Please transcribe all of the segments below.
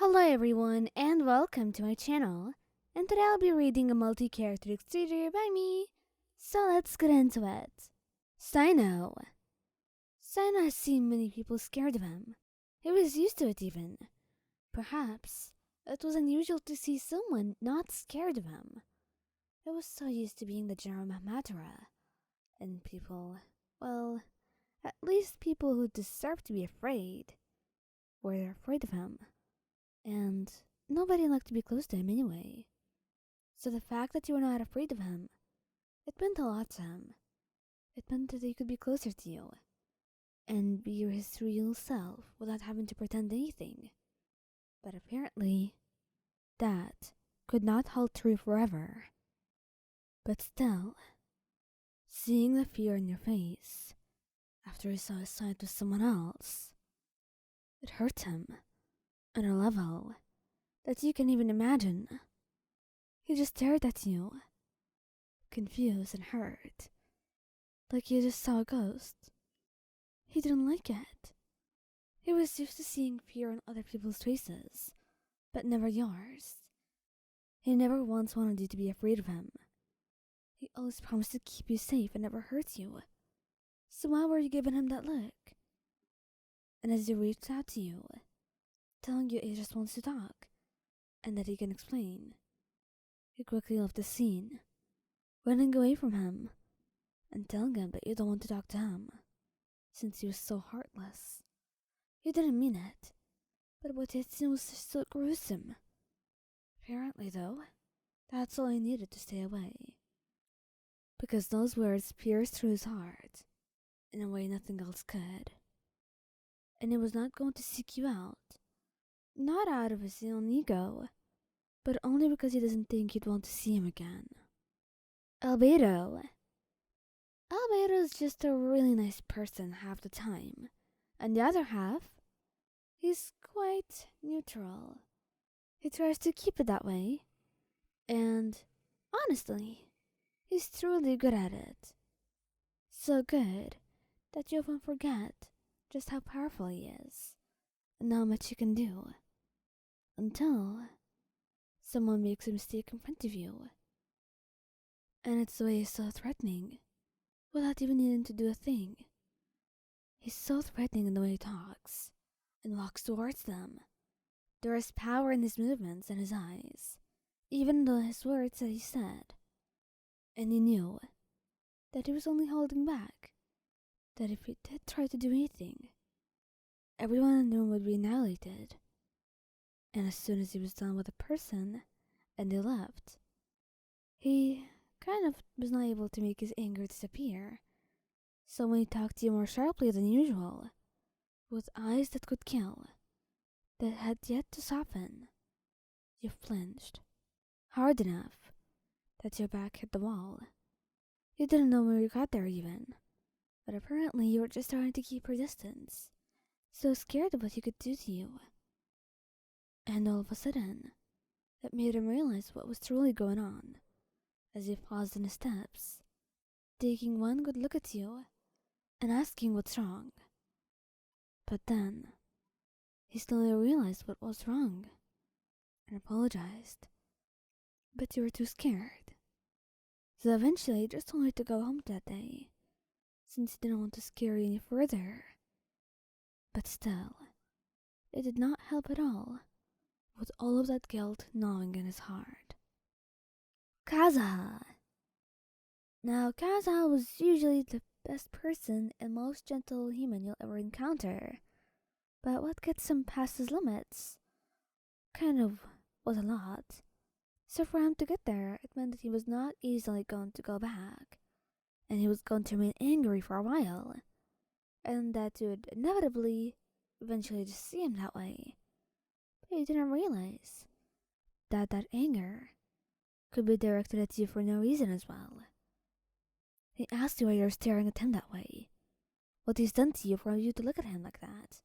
Hello everyone and welcome to my channel. And today I'll be reading a multi-character exterior by me. So let's get into it. Cyno. Cyno has seen many people scared of him. He was used to it even. Perhaps it was unusual to see someone not scared of him. He was so used to being the general Mahatera. And people, well, at least people who deserve to be afraid, were afraid of him. And nobody liked to be close to him anyway. So the fact that you were not afraid of him, it meant a lot to him. It meant that he could be closer to you and be his real self without having to pretend anything. But apparently, that could not hold true forever. But still, seeing the fear in your face after he saw his side with someone else, it hurt him on a level that you can even imagine. He just stared at you, confused and hurt, like you just saw a ghost. He didn't like it. He was used to seeing fear on other people's faces, but never yours. He never once wanted you to be afraid of him. He always promised to keep you safe and never hurt you. So why were you giving him that look? And as he reached out to you, telling you he just wants to talk, and that he can explain, you quickly left the scene, running away from him, and telling him that you don't want to talk to him, since he was so heartless. You didn't mean it, but what it seemed was just so gruesome. Apparently, though, that's all he needed to stay away, because those words pierced through his heart in a way nothing else could. And he was not going to seek you out. Not out of his own ego, but only because he doesn't think you'd want to see him again. Albedo. Albedo is just a really nice person half the time, and the other half, he's quite neutral. He tries to keep it that way, and honestly, he's truly good at it. So good that you often forget just how powerful he is, and how much he can do. Until someone makes a mistake in front of you. And it's the way he's so threatening, without even needing to do a thing. He's so threatening in the way he talks, and walks towards them. There is power in his movements and his eyes, even though his words that he said. And he knew that he was only holding back, that if he did try to do anything, everyone in the room would be annihilated. And as soon as he was done with the person, and they left, he kind of was not able to make his anger disappear. So when he talked to you more sharply than usual, with eyes that could kill, that had yet to soften, you flinched, hard enough that your back hit the wall. You didn't know when you got there even, but apparently you were just trying to keep your distance, so scared of what he could do to you. And all of a sudden, it made him realize what was truly going on, as he paused in his steps, taking one good look at you, and asking what's wrong. But then, he slowly realized what was wrong, and apologized. But you were too scared. So eventually, he just told you to go home that day, since he didn't want to scare you any further. But still, it did not help at all, with all of that guilt gnawing in his heart. Kazuha. Now, Kazuha was usually the best person and most gentle human you'll ever encounter, but what gets him past his limits kind of was a lot. So for him to get there, it meant that he was not easily going to go back, and he was going to remain angry for a while, and that you would inevitably eventually just see him that way. But you didn't realize that that anger could be directed at you for no reason as well. He asked you why you're staring at him that way, what he's done to you for you to look at him like that.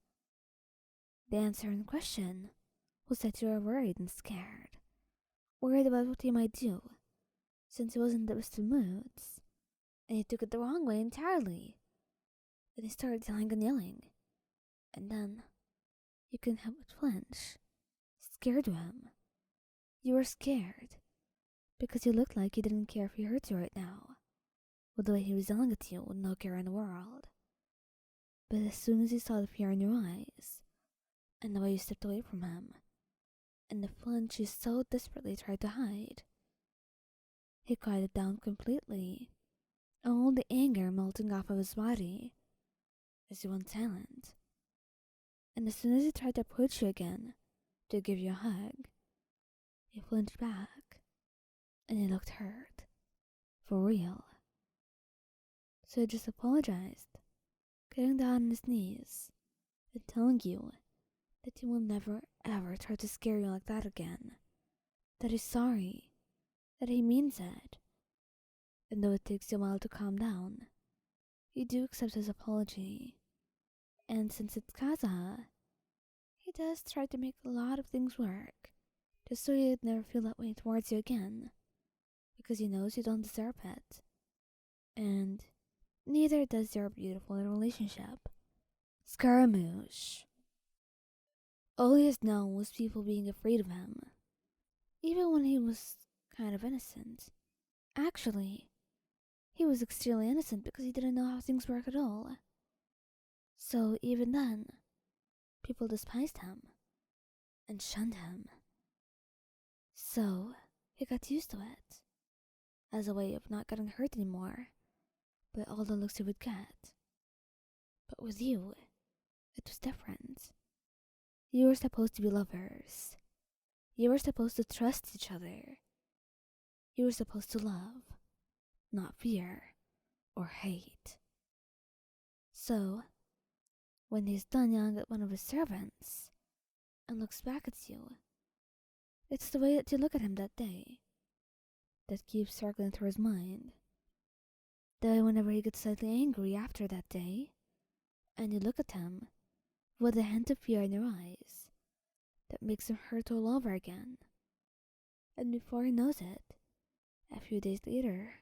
The answer in question was that you were worried and scared, worried about what he might do, since he was in the best of moods, and he took it the wrong way entirely. Then he started yelling and yelling, and then you couldn't help but flinch, scared of him. You were scared because you looked like he didn't care if he hurt you right now, with the way he was yelling at you with no care in the world. But as soon as he saw the fear in your eyes, and the way you stepped away from him, and the flinch you so desperately tried to hide, he quieted down completely, all the anger melting off of his body as you went silent. And as soon as he tried to approach you again to give you a hug, he flinched back, and he looked hurt, for real. So he just apologized, getting down on his knees and telling you that he will never ever try to scare you like that again, that he's sorry, that he means it. And though it takes you a while to calm down, you do accept his apology. And since it's Kazuha, he does try to make a lot of things work, just so he'd never feel that way towards you again, because he knows you don't deserve it. And neither does your beautiful relationship. Scaramouche. All he has known was people being afraid of him, even when he was kind of innocent. Actually, he was extremely innocent because he didn't know how things work at all. So even then, people despised him and shunned him. So he got used to it, as a way of not getting hurt anymore by all the looks he would get. But with you, it was different. You were supposed to be lovers. You were supposed to trust each other. You were supposed to love, not fear or hate. So, when he's done yelling at one of his servants and looks back at you, it's the way that you look at him that day that keeps circling through his mind. That whenever he gets slightly angry after that day, and you look at him with a hint of fear in your eyes, that makes him hurt all over again. And before he knows it, a few days later,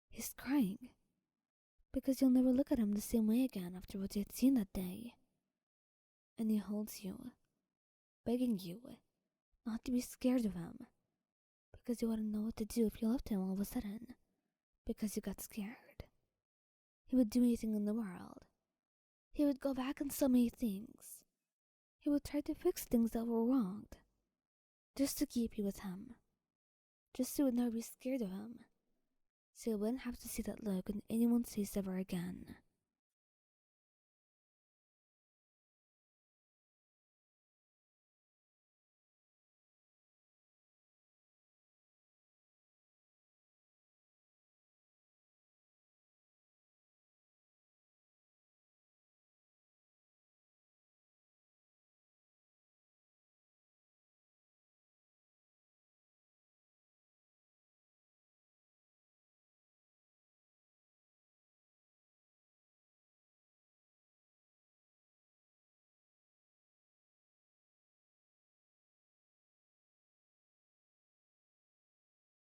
he's crying, because you'll never look at him the same way again after what you had seen that day. And he holds you, begging you not to be scared of him, because you wouldn't know what to do if you left him all of a sudden, because you got scared. He would do anything in the world. He would go back on so many things. He would try to fix things that were wronged, just to keep you with him, just so you would never be scared of him, so you wouldn't have to see that look in anyone's face ever again.